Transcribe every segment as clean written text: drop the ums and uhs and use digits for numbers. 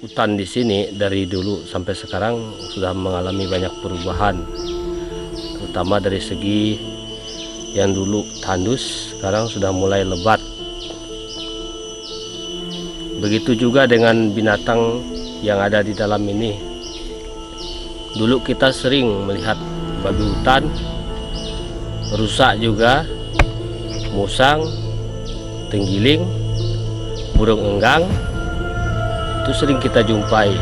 hutan di sini dari dulu sampai sekarang sudah mengalami banyak perubahan, terutama dari segi yang dulu tandus sekarang sudah mulai lebat. Begitu juga dengan binatang yang ada di dalam ini. Dulu kita sering melihat babi hutan, rusa juga, musang, tenggiling, burung enggang, itu sering kita jumpai.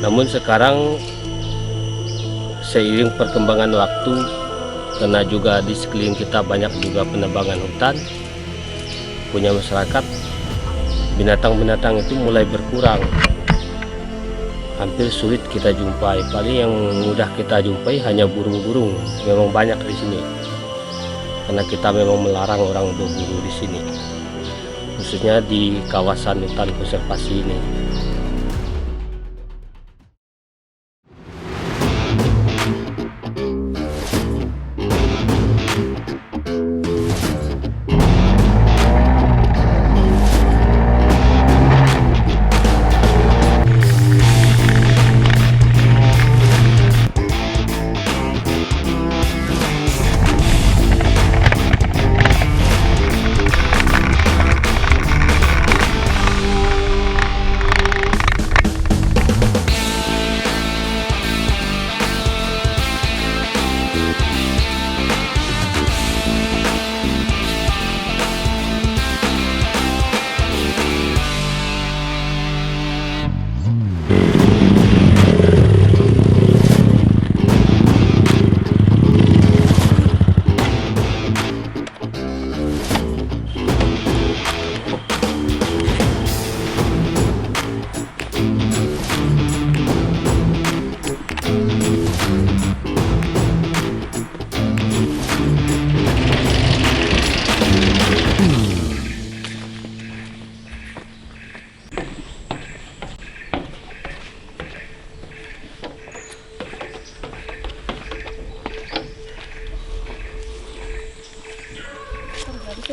Namun sekarang seiring perkembangan waktu, karena juga di sekeliling kita banyak juga penebangan hutan punya masyarakat, binatang-binatang itu mulai berkurang, hampir sulit kita jumpai. Paling yang mudah kita jumpai hanya burung-burung, memang banyak di sini karena kita memang melarang orang berburu di sini, khususnya di kawasan hutan konservasi ini.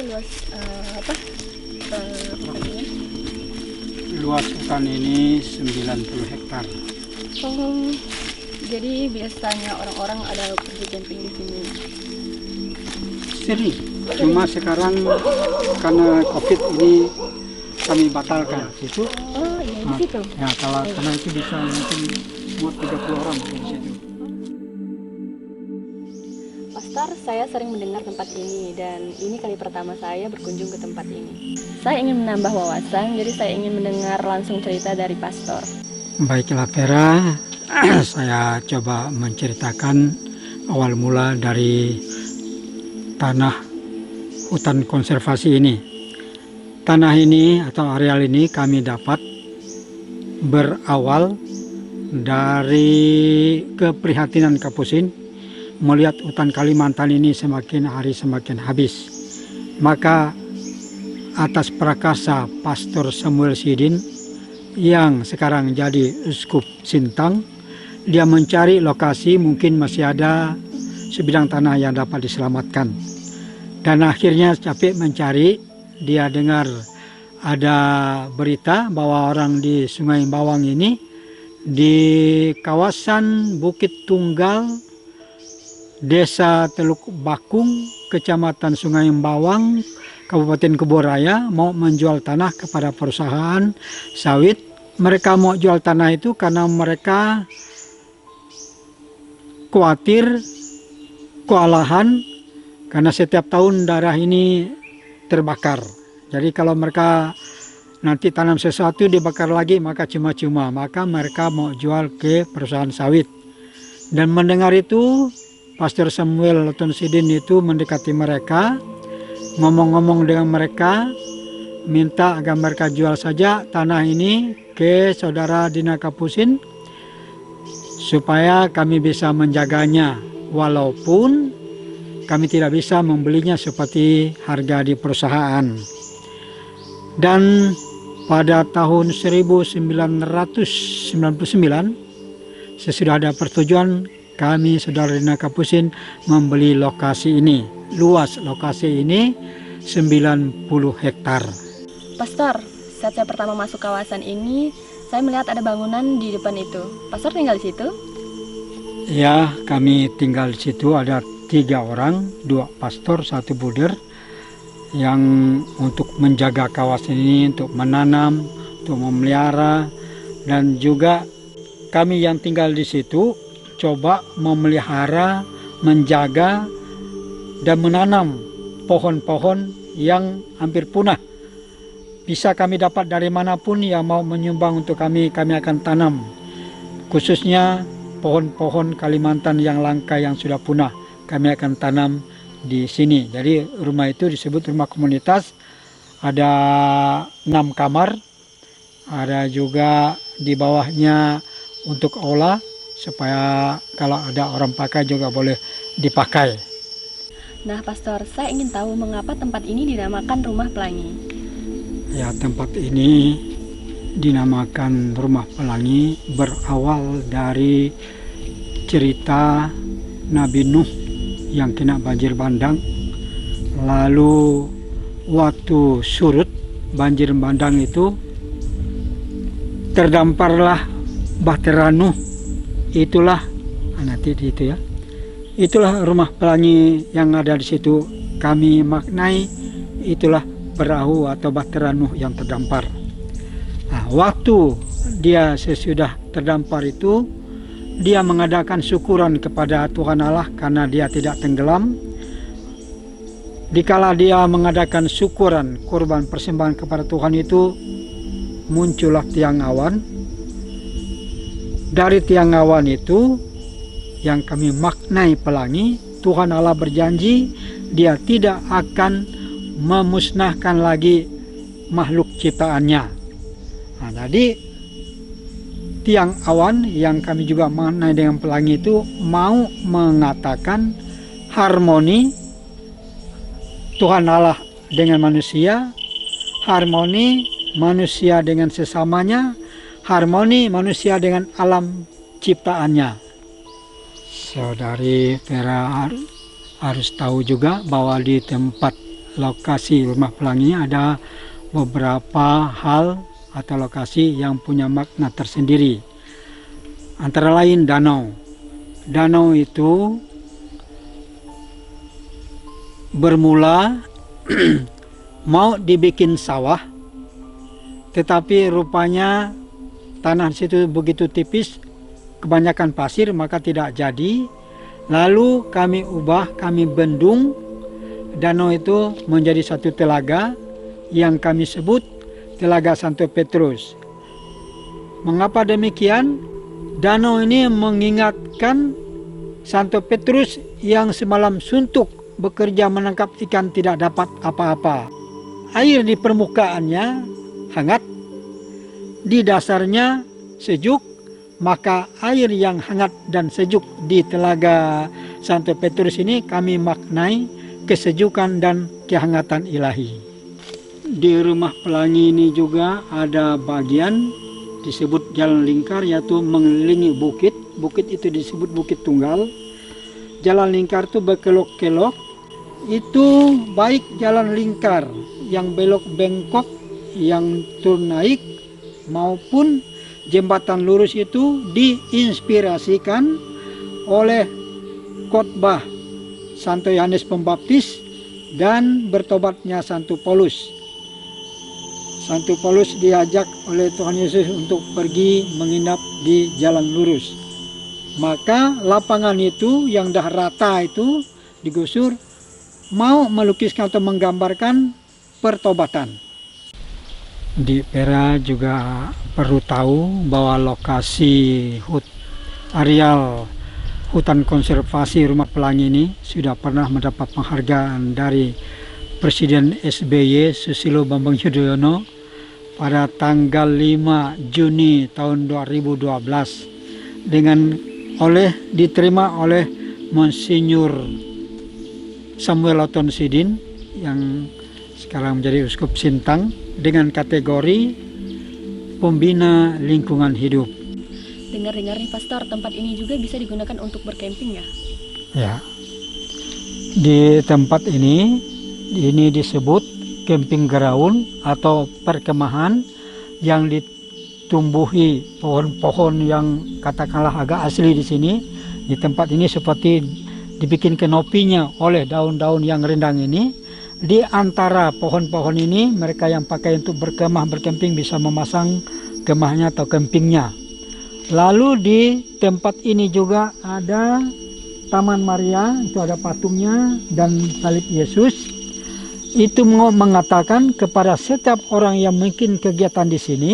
Luas hutannya? Luas hutan ini 90 hektar. Oh, jadi biasanya orang-orang ada pergi camping di sini? Sering, cuma sekarang karena COVID ini kami batalkan situ. Oh iya, di situ? Ya, karena itu bisa mungkin muat 30 orang di situ. Pastor, saya sering mendengar tempat ini dan ini kali pertama saya berkunjung ke tempat ini. Saya ingin menambah wawasan, jadi saya ingin mendengar langsung cerita dari Pastor. Baiklah Vera, saya coba menceritakan awal mula dari tanah hutan konservasi ini. Tanah ini atau areal ini kami dapat berawal dari keprihatinan Kapusin melihat hutan Kalimantan ini semakin hari semakin habis. Maka atas prakasa Pastor Samuel Sidin yang sekarang jadi Uskup Sintang, dia mencari lokasi mungkin masih ada sebidang tanah yang dapat diselamatkan. Dan akhirnya capek mencari, dia dengar ada berita bahwa orang di Sungai Bawang ini di kawasan Bukit Tunggal, Desa Teluk Bakung, Kecamatan Sungai Bawang, Kabupaten Kebo Raya mau menjual tanah kepada perusahaan sawit. Mereka mau jual tanah itu karena mereka khawatir kewalahan karena setiap tahun daerah ini terbakar. Jadi kalau mereka nanti tanam sesuatu dibakar lagi maka cuma-cuma, maka mereka mau jual ke perusahaan sawit. Dan mendengar itu Pastor Samuel Sidin itu mendekati mereka, ngomong-ngomong dengan mereka, minta agar mereka jual saja tanah ini ke saudara Dina Kapusin supaya kami bisa menjaganya, walaupun kami tidak bisa membelinya seperti harga di perusahaan. Dan pada tahun 1999 sesudah ada persetujuan, kami saudara Dina Kapusin membeli lokasi ini. Luas lokasi ini 90 hektar. Pastor, saat saya pertama masuk kawasan ini, saya melihat ada bangunan di depan itu. Pastor tinggal di situ? Ya, kami tinggal di situ, ada 3 orang, 2 pastor, 1 buder, yang untuk menjaga kawasan ini, untuk menanam, untuk memelihara, dan juga kami yang tinggal di situ coba memelihara, menjaga, dan menanam pohon-pohon yang hampir punah. Bisa kami dapat dari manapun yang mau menyumbang untuk kami akan tanam. Khususnya pohon-pohon Kalimantan yang langka yang sudah punah, kami akan tanam di sini. Jadi rumah itu disebut rumah komunitas. Ada 6 kamar, ada juga di bawahnya untuk aula supaya kalau ada orang pakai juga boleh dipakai. Nah, Pastor, saya ingin tahu mengapa tempat ini dinamakan Rumah Pelangi. Ya, tempat ini dinamakan Rumah Pelangi berawal dari cerita Nabi Nuh yang kena banjir bandang. Lalu waktu surut banjir bandang itu terdamparlah Bahtera Nuh. Itulah nanti itu ya. Itulah Rumah Pelangi yang ada di situ. Kami maknai itulah perahu atau Bahtera Nuh yang terdampar. Nah, waktu dia sesudah terdampar itu, dia mengadakan syukuran kepada Tuhan Allah karena dia tidak tenggelam. Dikala dia mengadakan syukuran, korban persembahan kepada Tuhan itu, muncullah tiang awan. Dari tiang awan itu, yang kami maknai pelangi, Tuhan Allah berjanji dia tidak akan memusnahkan lagi makhluk ciptaannya. Nah, jadi tiang awan yang kami juga maknai dengan pelangi itu mau mengatakan harmoni Tuhan Allah dengan manusia, harmoni manusia dengan sesamanya, harmoni manusia dengan alam ciptaannya. Saudari Vera harus tahu juga bahwa di tempat lokasi Rumah Pelangi ada beberapa hal atau lokasi yang punya makna tersendiri. Antara lain danau. Danau itu bermula mau dibikin sawah, tetapi rupanya tanah di situ begitu tipis, kebanyakan pasir, maka tidak jadi. Lalu kami ubah, kami bendung danau itu menjadi satu telaga yang kami sebut Telaga Santo Petrus. Mengapa demikian? Danau ini mengingatkan Santo Petrus yang semalam suntuk bekerja menangkap ikan tidak dapat apa-apa. Air di permukaannya hangat, di dasarnya sejuk, maka air yang hangat dan sejuk di Telaga Santo Petrus ini kami maknai kesejukan dan kehangatan ilahi. Di Rumah Pelangi ini juga ada bagian disebut jalan lingkar, yaitu mengelilingi bukit. Bukit itu disebut Bukit Tunggal. Jalan lingkar itu berkelok-kelok. Itu baik jalan lingkar yang belok bengkok, yang turun naik, maupun jembatan lurus itu diinspirasikan oleh khotbah Santo Yohanes Pembaptis dan bertobatnya Santo Paulus. Santo Paulus diajak oleh Tuhan Yesus untuk pergi menginap di jalan lurus. Maka lapangan itu yang dah rata itu digusur, mau melukiskan atau menggambarkan pertobatan. Di Pera juga perlu tahu bahwa lokasi areal hutan konservasi Rumah Pelangi ini sudah pernah mendapat penghargaan dari Presiden SBY Susilo Bambang Yudhoyono pada tanggal 5 Juni tahun 2012 diterima oleh Monsinyur Samuel Oton Sidin yang sekarang menjadi Uskup Sintang dengan kategori pembina lingkungan hidup. Dengar-dengar nih Pastor, tempat ini juga bisa digunakan untuk berkemping ya? Ya, di tempat ini disebut camping ground atau perkemahan yang ditumbuhi pohon-pohon yang katakanlah agak asli di sini. Di tempat ini seperti dibikin kenopinya oleh daun-daun yang rindang ini. Di antara pohon-pohon ini mereka yang pakai untuk berkemah berkemping bisa memasang kemahnya atau campingnya. Lalu di tempat ini juga ada Taman Maria, itu ada patungnya dan salib Yesus. Itu mengatakan kepada setiap orang yang mungkin kegiatan di sini,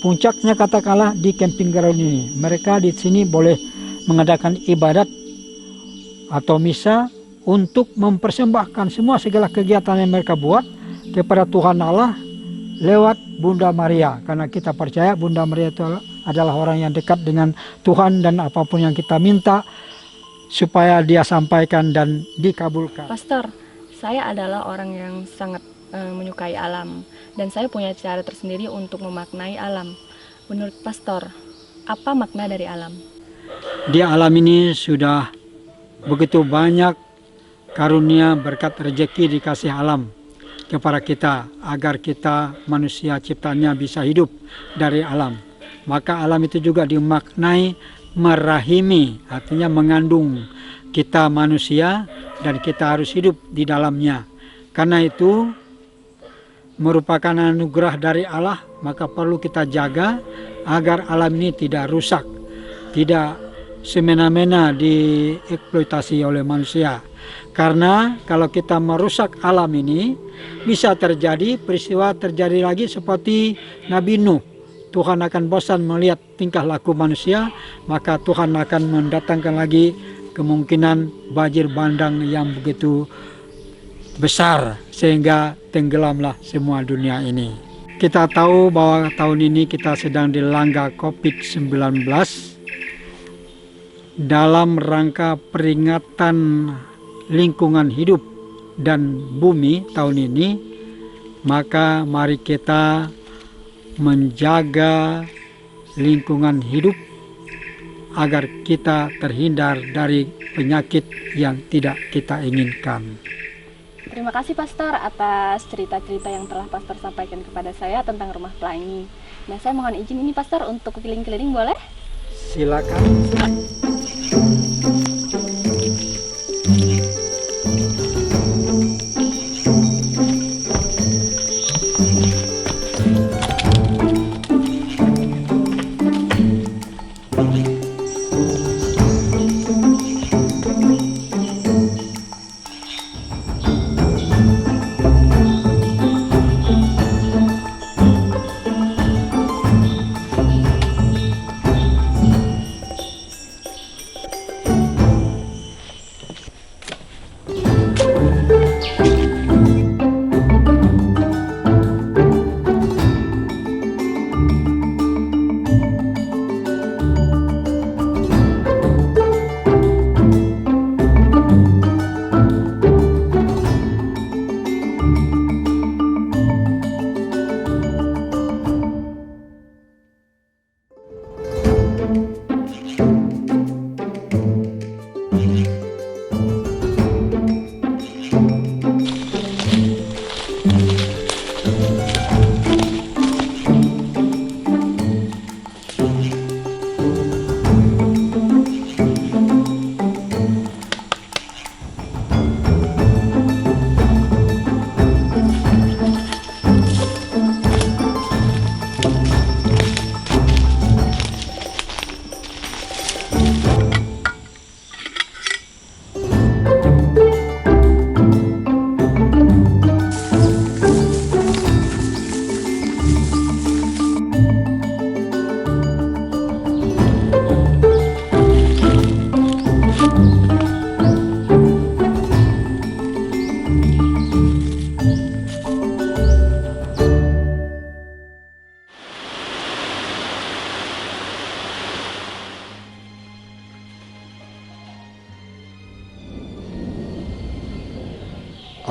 puncaknya katakanlah di camping ground ini, mereka di sini boleh mengadakan ibadat atau misa untuk mempersembahkan semua segala kegiatan yang mereka buat kepada Tuhan Allah lewat Bunda Maria. Karena kita percaya Bunda Maria itu adalah orang yang dekat dengan Tuhan, dan apapun yang kita minta supaya dia sampaikan dan dikabulkan. Pastor, saya adalah orang yang sangat menyukai alam, dan saya punya cara tersendiri untuk memaknai alam. Menurut Pastor, apa makna dari alam? Di alam ini sudah begitu banyak karunia berkat rezeki dikasih alam kepada kita, agar kita manusia ciptaannya bisa hidup dari alam. Maka alam itu juga dimaknai merahimi, artinya mengandung kita manusia dan kita harus hidup di dalamnya. Karena itu merupakan anugerah dari Allah, maka perlu kita jaga agar alam ini tidak rusak, tidak semena-mena dieksploitasi oleh manusia. Karena kalau kita merusak alam ini, bisa terjadi peristiwa terjadi lagi seperti Nabi Nuh. Tuhan akan bosan melihat tingkah laku manusia, maka Tuhan akan mendatangkan lagi kemungkinan banjir bandang yang begitu besar sehingga tenggelamlah semua dunia ini. Kita tahu bahwa tahun ini kita sedang dilanda COVID-19. Dalam rangka peringatan lingkungan hidup dan bumi tahun ini, maka mari kita menjaga lingkungan hidup agar kita terhindar dari penyakit yang tidak kita inginkan. Terima kasih Pastor atas cerita-cerita yang telah Pastor sampaikan kepada saya tentang rumah pelangi. Nah, saya mohon izin ini Pastor untuk keliling-keliling, boleh? Silakan.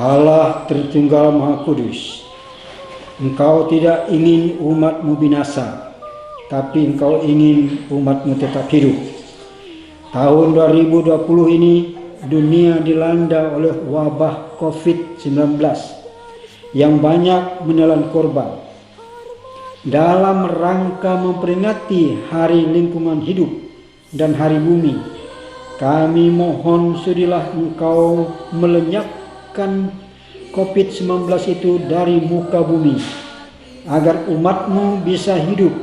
Allah Tritunggal Maha Kudus, Engkau tidak ingin umat-Mu binasa, tapi Engkau ingin umat-Mu tetap hidup. Tahun 2020 ini dunia dilanda oleh wabah COVID-19 yang banyak menelan korban. Dalam rangka memperingati Hari Lingkungan Hidup dan Hari Bumi, kami mohon sudilah Engkau melenyapkan COVID-19 itu dari muka bumi, agar umat-Mu bisa hidup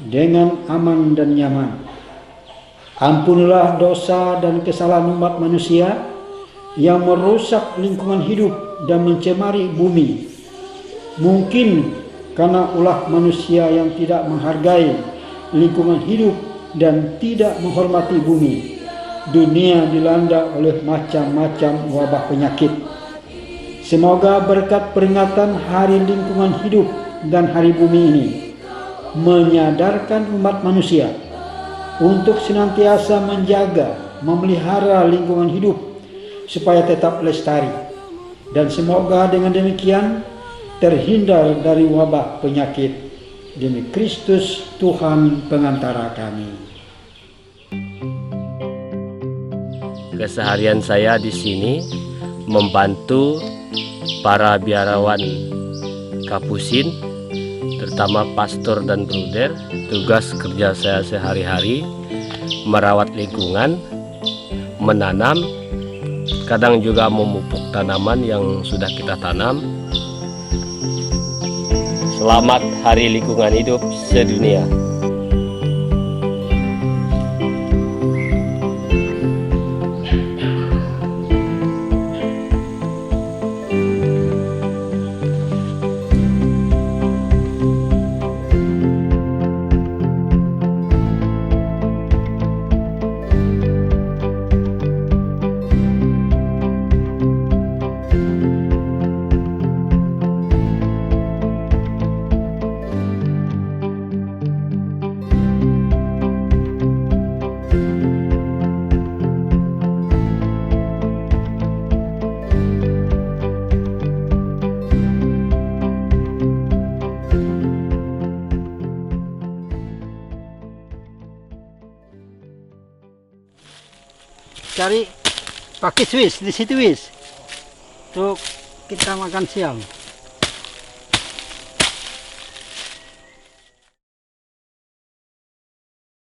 dengan aman dan nyaman. Ampunilah dosa dan kesalahan umat manusia yang merusak lingkungan hidup dan mencemari bumi. Mungkin karena ulah manusia yang tidak menghargai lingkungan hidup dan tidak menghormati bumi, dunia dilanda oleh macam-macam wabah penyakit. Semoga berkat peringatan Hari Lingkungan Hidup dan Hari Bumi ini menyadarkan umat manusia untuk senantiasa menjaga, memelihara lingkungan hidup supaya tetap lestari, dan semoga dengan demikian terhindar dari wabah penyakit. Demi Kristus Tuhan pengantara kami. Keseharian saya di sini membantu para biarawan Kapusin, terutama pastor dan bruder. Tugas kerja saya sehari-hari merawat lingkungan, menanam, kadang juga memupuk tanaman yang sudah kita tanam. Selamat Hari Lingkungan Hidup sedunia. Cari pakai Swiss di situ, Wis. Untuk kita makan siang.